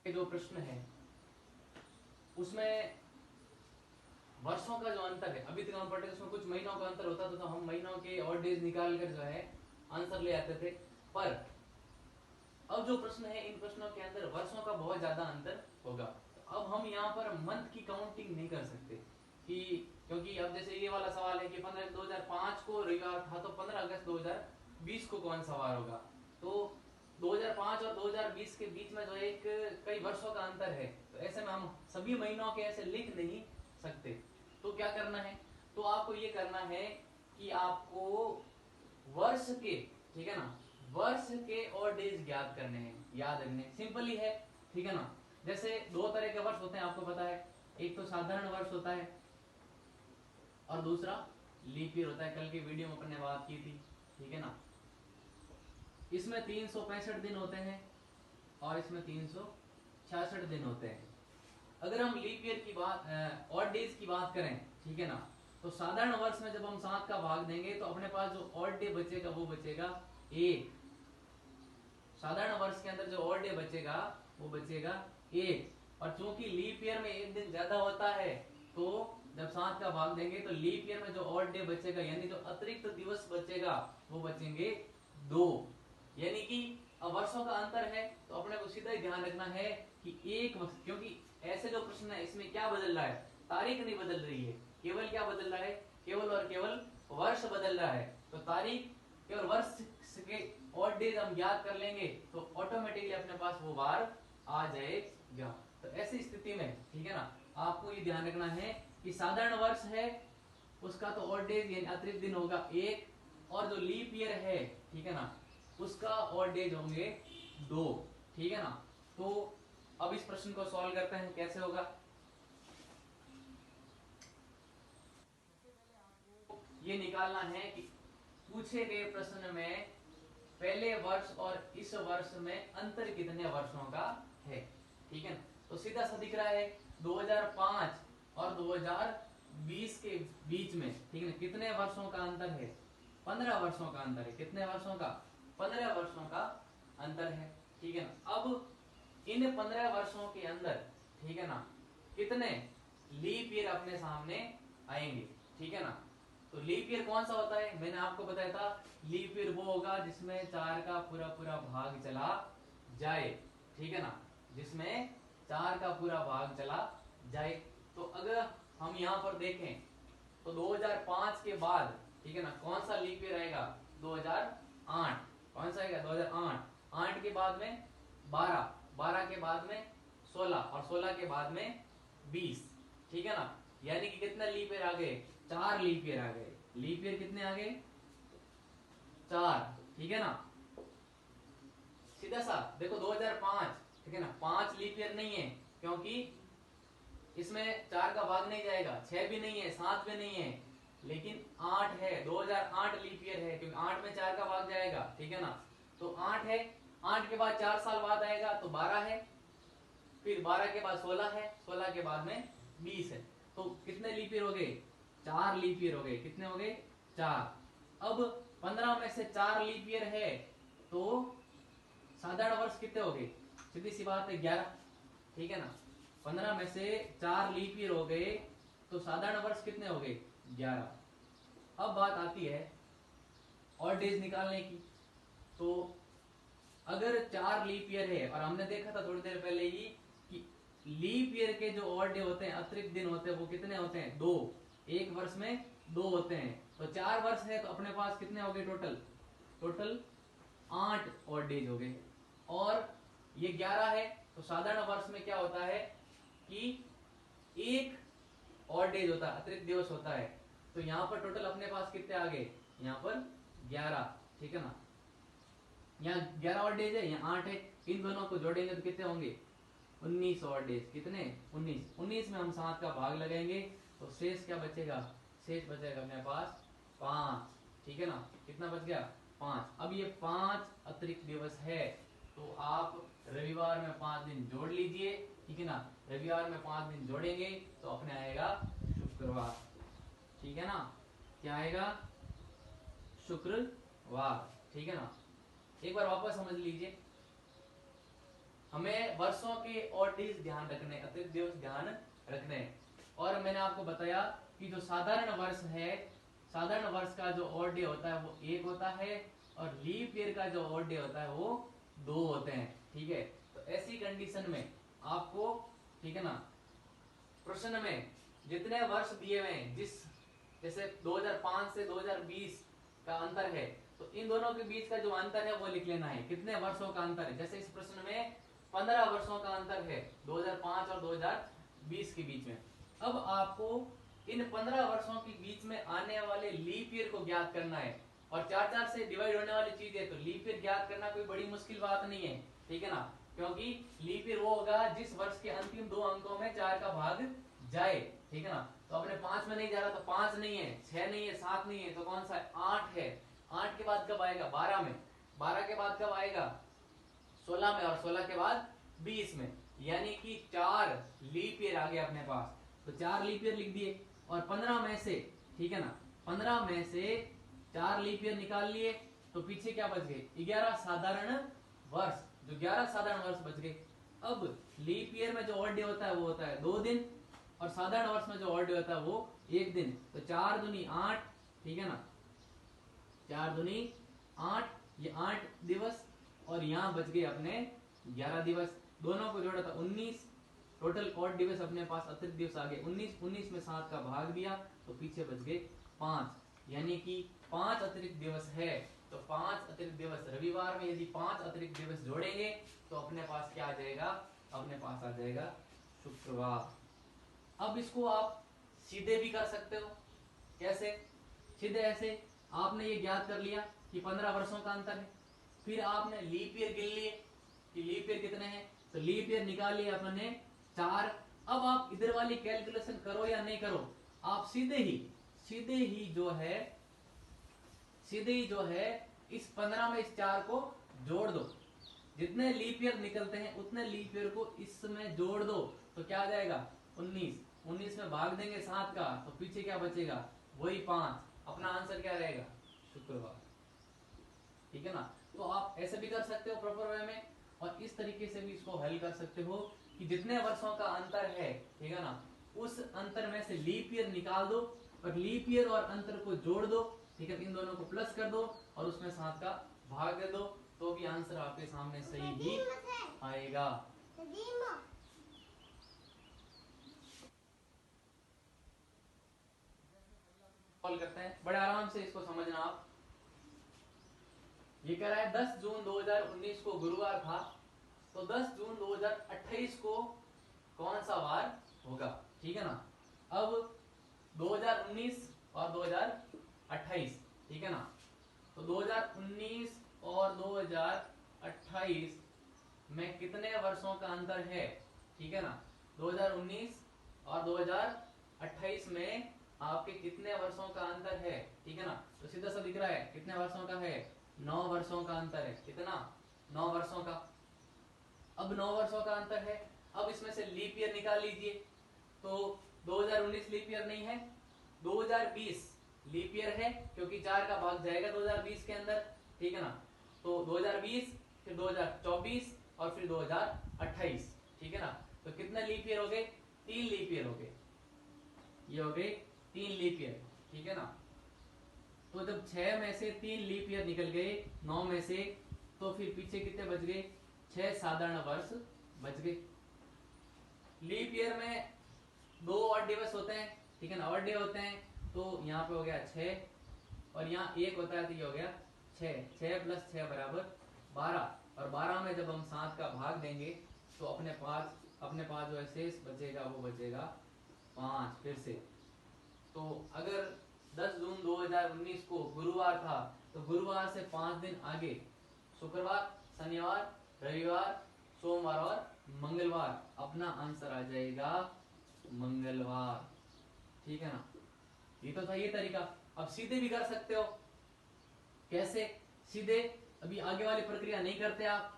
के जो प्रश्न है उसमें वर्षों का जो अंतर है, अभी तक हम पढ़ते थे उसमें कुछ महीनों का अंतर होता था तो हम महीनों के और डेज निकाल कर जो है आंसर ले आते थे। पर अब जो प्रश्न है इन प्रश्नों के अंदर वर्षों का बहुत ज्यादा अंतर होगा। तो अब हम यहाँ पर मंथ की काउंटिंग नहीं कर सकते कि, क्योंकि अब जैसे ये वाला सवाल है कि 15/2005 को रविवार था तो 15 अगस्त 2020 को कौन सा वार होगा। तो 2005 और 2020 के बीच में जो एक कई वर्षों का अंतर है, तो ऐसे में हम सभी महीनों के ऐसे लिख नहीं सकते। तो क्या करना है, तो आपको ये करना है कि आपको वर्ष के, ठीक है ना, वर्ष के और डेज ज्ञात करने हैं, याद रखने, सिंपल ही है, ठीक है ना। जैसे दो तरह के वर्ष होते हैं आपको पता है, एक तो साधारण वर्ष होता है और दूसरा लीप ईयर होता है। कल की वीडियो में अपने बात की थी, ठीक है ना। इसमें 365 दिन होते हैं और इसमें 366 दिन होते हैं। अगर हम लीप ईयर की बात ऑड डेज की बात करें, ठीक है ना, तो साधारण वर्ष में जब हम 7 का भाग देंगे तो अपने पास जो ऑड डे बचेगा वो बचेगा 1। साधारण वर्ष के अंदर जो ऑड डे बचेगा वो बचेगा 1। और चूंकि लीप ईयर में एक दिन ज्यादा होता है तो जब 7 का भाग देंगे तो लीप ईयर में जो ऑड डे बचेगा यानी जो अतिरिक्त दिवस बचेगा वो बचेंगे 2। यानी कि अब वर्षों का अंतर है तो अपने को सीधा ही ध्यान रखना है कि एक वर्ष, क्योंकि ऐसे जो प्रश्न है इसमें क्या बदल रहा है, तारीख नहीं बदल रही है, केवल क्या बदल रहा है, केवल और केवल वर्ष बदल रहा है। तो तारीख केवल वर्ष के ऑड डेज हम याद कर लेंगे तो ऑटोमेटिकली अपने पास वो वार आ जाएगा। तो ऐसी स्थिति में, ठीक है ना, आपको ये ध्यान रखना है कि साधारण वर्ष है उसका तो ऑड डेज यानी अतिरिक्त दिन होगा 1, और जो लीप ईयर है, ठीक है ना, उसका ऑड डेज होंगे 2, ठीक है ना। तो अब इस प्रश्न को सॉल्व करते हैं, कैसे होगा। ये निकालना है कि पूछे गए प्रश्न में पहले वर्ष और इस वर्ष में अंतर कितने वर्षों का है, ठीक है ना। तो सीधा सा दिख रहा है 2005 और 2020 के बीच में, ठीक है ना, कितने वर्षों का अंतर है, 15 वर्षों का अंतर है। कितने वर्षों का, 15 वर्षों का अंतर है, ठीक है ना। अब इन 15 वर्षों के अंदर, ठीक है ना, कितने लीप ईयर अपने सामने आएंगे, ठीक है ना। तो लीप ईयर कौन सा होता है, मैंने आपको बताया था, लीप ईयर वो होगा जिसमें 4 का पूरा पूरा भाग चला जाए, ठीक है ना, जिसमें 4 का पूरा भाग चला जाए। तो अगर हम यहाँ पर देखें तो 2005 के बाद, ठीक है ना, कौन सा लीप ईयर आएगा, 2008। कौन सा आएगा, 2008। 8 के बाद में 12, 12 के बाद में 16 और 16 के बाद में 20, ठीक है ना। यानी कि कितने लीप ईयर आ गए, 4 लीप ईयर आ गए। लीप ईयर कितने आ गए, 4, ठीक है ना। सीधा सा देखो 2005, ठीक है ना, 5 लीप ईयर नहीं है क्योंकि इसमें 4 का भाग नहीं जाएगा, 6 भी नहीं है, 7 भी नहीं है, लेकिन 8 है, 2008 लीप ईयर है क्योंकि 8 में 4 का भाग जाएगा, ठीक है ना। तो 8 है, 8 के बाद 4 साल बाद आएगा तो 12 है, फिर 12 के बाद 16 है, 16 के बाद में 20 है। तो कितने लीप ईयर हो गए, 4 लीप ईयर हो गए। कितने हो गए, 4। अब 15 में से 4 लीप ईयर है तो साधारण वर्ष कितने हो गए, सीधी सी बात है 11, ठीक है ना। 15 में से 4 लीप ईयर हो गए तो साधारण वर्ष कितने हो गए, 11। अब बात आती है और डेज निकालने की। तो अगर 4 लीप ईयर है, और हमने देखा था थोड़ी देर पहले ही कि लीप ईयर के जो और डे होते हैं, अतिरिक्त दिन होते हैं, वो कितने होते हैं, 2। एक वर्ष में 2 होते हैं। तो 4 वर्ष है तो अपने पास कितने हो गए टोटल 8 और डेज हो गए। और ये 11 है तो साधारण वर्ष में क्या होता है कि एक और डेज होता है, अतिरिक्त दिवस होता है। तो यहाँ पर टोटल अपने पास कितने आ गए, यहाँ पर 11, ठीक है ना। यहाँ 11 और डेज है, यहाँ 8 है, इन दोनों को जोड़ेंगे तो कितने होंगे, 19 और डेज। कितने, 19 में हम 7 का भाग लगाएंगे तो शेष क्या बचेगा, शेष बचेगा अपने पास 5, ठीक है ना। कितना बच गया, 5। अब ये 5 अतिरिक्त दिवस है तो आप रविवार में 5 दिन जोड़ लीजिए, ठीक है ना। रविवार में 5 दिन जोड़ेंगे तो अपने आएगा शुक्रवार, ठीक है ना। क्या आएगा, शुक्रवार, ठीक है ना। एक बार वापस समझ लीजिए, हमें वर्षों के ऑड डेज ध्यान रखने, अतिरिक्त दिवस ध्यान रखने हैं। और मैंने आपको बताया कि जो साधारण वर्ष है, साधारण वर्ष का जो ऑड डे होता है वो 1 होता है, और लीप ईयर का जो ऑड डे होता है वो 2 होते हैं। ठीक है, तो ऐसी कंडीशन में आपको, ठीक है ना, प्रश्न में जितने वर्ष दिए हुए हैं, जिस जैसे 2005 से 2020 का अंतर है, तो इन दोनों के बीच का जो अंतर है वो लिख लेना है, कितने वर्षों का अंतर है। जैसे इस प्रश्न में 15 वर्षों का अंतर है 2005 और 2020 के बीच में। अब आपको इन 15 वर्षों के बीच में आने वाले लीप ईयर को ज्ञात करना है, और 4 से डिवाइड होने वाली चीज है, तो लीप ईयर ज्ञात करना कोई बड़ी मुश्किल बात नहीं है। ठीक है ना, क्योंकि लीप ईयर वो होगा जिस वर्ष के अंतिम 2 अंकों में 4 का भाग जाए। ठीक है ना, तो अपने 5 में नहीं जा रहा, तो 5 नहीं है, 6 नहीं है, 7 नहीं है, तो कौन सा है, 8 है। 8 के बाद कब आएगा, 12 में। 12 के बाद कब आएगा, 16 में, और 16 के बाद 20 में, यानी कि 4 लीप ईयर आ गया अपने पास। तो 4 लीप ईयर लिख दिए, और 15 में से, ठीक है ना, 15 में से 4 लीप ईयर निकाल लिए, तो पीछे क्या बच गए, 11 साधारण वर्ष, जो 11 साधारण वर्ष बच गए। अब लीप ईयर में जो ऑड डे होता है वो होता है 2 दिन, और साधारण वर्ष में जो ऑड डे होता है वो 1 दिन। तो 4 दूनी 8, ठीक है ना, 4 दूनी 8, ये 8 दिवस, और यहाँ बच गए अपने 11 दिवस। दोनों को जोड़ा था 19, टोटल ऑड दिवस अपने पास अतिरिक्त दिवस आ गए 19। 19 में 7 का भाग दिया, तो पीछे बच गए 5, यानी कि 5 अतिरिक्त दिवस है। तो 5 अतिरिक्त दिवस रविवार में यदि 5 अतिरिक्त दिवस जोड़ेंगे तो अपने पास क्या आ जाएगा, अपने पास आ जाएगा शुक्रवार। अब इसको आप सीधे भी कर सकते हो, कैसे, सीधे ऐसे, आपने ये ज्ञात कर लिया कि 15 वर्षों का अंतर है, फिर आपने लीप ईयर गिन लिए कि लीप ईयर कितने हैं, तो लीप ईयर निकाल लिए अपने 4। अब आप इधर वाली कैलकुलेशन करो या नहीं करो, आप सीधे ही जो है इस 15 में इस 4 को जोड़ दो, जितने लीप ईयर निकलते हैं उतने लीप ईयर को इसमें जोड़ दो, तो क्या आ जाएगा 19। 19 में भाग देंगे 7 का, तो पीछे क्या बचेगा, वही 5। अपना आंसर क्या रहेगा, शुक्रवार। ठीक है ना, तो आप ऐसे भी कर सकते हो प्रॉपर वे में, और इस तरीके से भी इसको हल कर सकते हो कि जितने वर्षों का अंतर है, ठीक है ना, उस अंतर में से लीप ईयर निकाल दो, और लीप ईयर और अंतर को जोड़ दो, ठीक है, इन दोनों को प्लस कर दो, और उसमें 7 का भाग दे दो, तो भी आंसर आपके सामने सही ही आएगा। कॉल करते हैं, बड़े आराम से इसको समझना आप। ये कह रहा है 10 जून 2019 को गुरुवार था, तो 10 जून 2028 को कौन सा वार होगा। ठीक है ना, अब 2019 और 2028, ठीक है ना, तो 2019 और 2028 में कितने वर्षों का अंतर है। ठीक है ना, 2019 और 2028 में आपके कितने वर्षों का अंतर है। ठीक है ना, तो सीधा सा दिख रहा है कितने वर्षों का है, 9 वर्षों का अंतर है। कितना, 9 वर्षों का। अब 9 वर्षों का अंतर है, अब इसमें से लीप ईयर निकाल लीजिए, तो 2019 लीप ईयर नहीं है, 2020 लीप ईयर है, क्योंकि 4 का भाग जाएगा 2020 के अंदर। ठीक है ना, तो 2020, फिर 2024 और फिर 2028। ठीक है ना, तो कितने लीप ईयर हो गए, 3 लीप ईयर हो गए, ये हो गए 3 लीप ईयर। ठीक है ना, तो जब 6 में से 3 लीप ईयर निकल गए 9 में से, तो फिर पीछे कितने बच गए, 6 साधारण वर्ष बच गए। लीप ईयर में 2 ऑड दिवस होते हैं, ठीक है ना, ऑड डे होते हैं, तो यहाँ पे हो गया 6, और यहाँ 1 होता है, तो ये हो गया 6। 6 + 6 = 12, और 12 में जब हम 7 का भाग देंगे तो अपने पास जो शेष बचेगा वो बचेगा 5 फिर से। तो अगर 10 जून 2019 को गुरुवार था, तो गुरुवार से 5 दिन आगे शुक्रवार, शनिवार, रविवार, सोमवार और मंगलवार, अपना आंसर आ जाएगा मंगलवार। ठीक है ना, ये तो था ये तरीका। अब सीधे भी कर सकते हो, कैसे, सीधे अभी आगे वाली प्रक्रिया नहीं करते आप।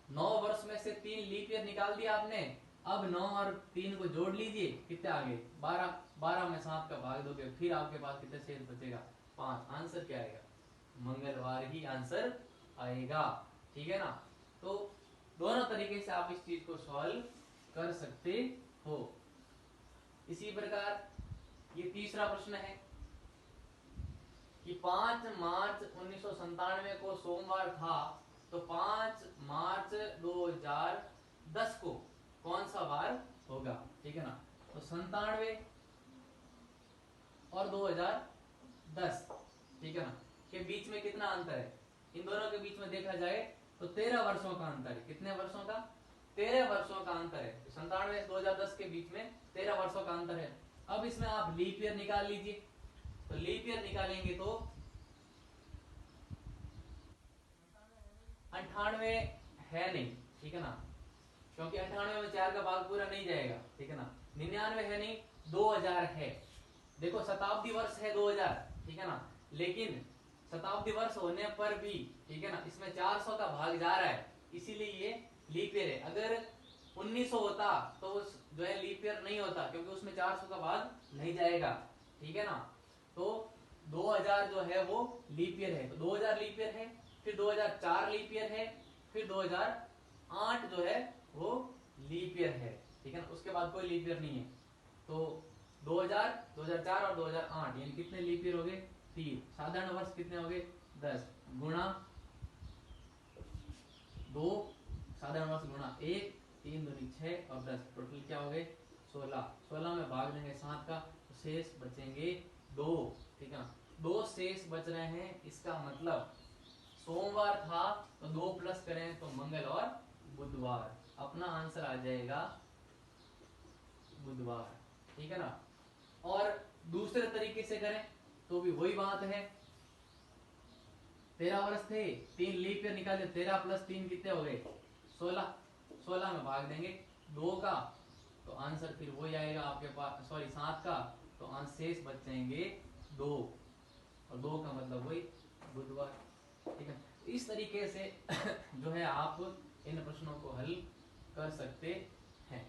9 वर्ष में से 3 लीप ईयर निकाल दिया आपने, अब 9 और 3 को जोड़ लीजिए, कितने आगे 12। 12 में 7 का भाग दोगे, फिर आपके पास कितने शेष बचेगा, 5। आंसर क्या आएगा, मंगलवार ही आंसर आएगा। ठीक है ना, तो दोनों तरीके से आप इस चीज को सॉल्व कर सकते हो। इसी प्रकार ये तीसरा प्रश्न है कि 5 मार्च 1997 को सोमवार था, तो 5 मार्च 2010 को कौन सा वार होगा। ठीक है ना, तो 97 और 2010, ठीक है ना, के बीच में कितना अंतर है। इन दोनों के बीच में देखा जाए तो 13 वर्षों का अंतर है। कितने वर्षों का, 13 वर्षों का अंतर है। 97 2010 के बीच में 13 वर्षों का अंतर है। अब इसमें आप लीप ईयर निकाल लीजिए, तो लीप ईयर निकालेंगे तो 98 है नहीं, ठीक है ना, क्योंकि 98 में 4 का भाग पूरा नहीं जाएगा, ठीक है ना। 99 है नहीं, 2000 है। देखो शताब्दी वर्ष है 2000, ठीक है ना, लेकिन शताब्दी वर्ष होने पर भी, ठीक है ना, इसमें 400 का भाग जा रहा है, इसीलिए ये लीप ईयर है। अगर 1900 होता तो उस जो है लीप ईयर नहीं होता, क्योंकि उसमें 400 का भाग नहीं जाएगा, ठीक है ना। तो 2000 जो है वो लीप ईयर है, तो 2000 लीप ईयर है, फिर 2004 लीप ईयर है, फिर 2008 जो है वो लीप ईयर है, ठीक है ना। उसके बाद कोई लीप ईयर नहीं है। तो 2000, 2004 और 2008 यानी कितने लीप ईयर हो गए, 3। साधारण वर्ष कितने हो गए, 10 गुणा 2, साधारण वर्ष गुणा 1, 3 दूनी 6 और 10, टोटल क्या हो गए 16। 16 में भाग देंगे 7 का, तो शेष बचेंगे 2, ठीक है ना। 2 शेष बच रहे हैं, इसका मतलब सोमवार था तो 2 प्लस करें तो मंगल और बुधवार, अपना आंसर आ जाएगा बुधवार, ठीक है ना। और दूसरे तरीके से करें तो भी वही बात है, 13 वर्ष थे, 3 लीप ईयर निकाले, 13 प्लस 3 कितने हो गए 16। 16 में भाग देंगे 2 का, तो आंसर फिर वही आएगा आपके पास, सॉरी 7 का, तो आंसर शेष बचेंगे 2, और 2 का मतलब वही बुधवार, ठीक है। इस तरीके से जो है आप इन प्रश्नों को हल कर सकते हैं।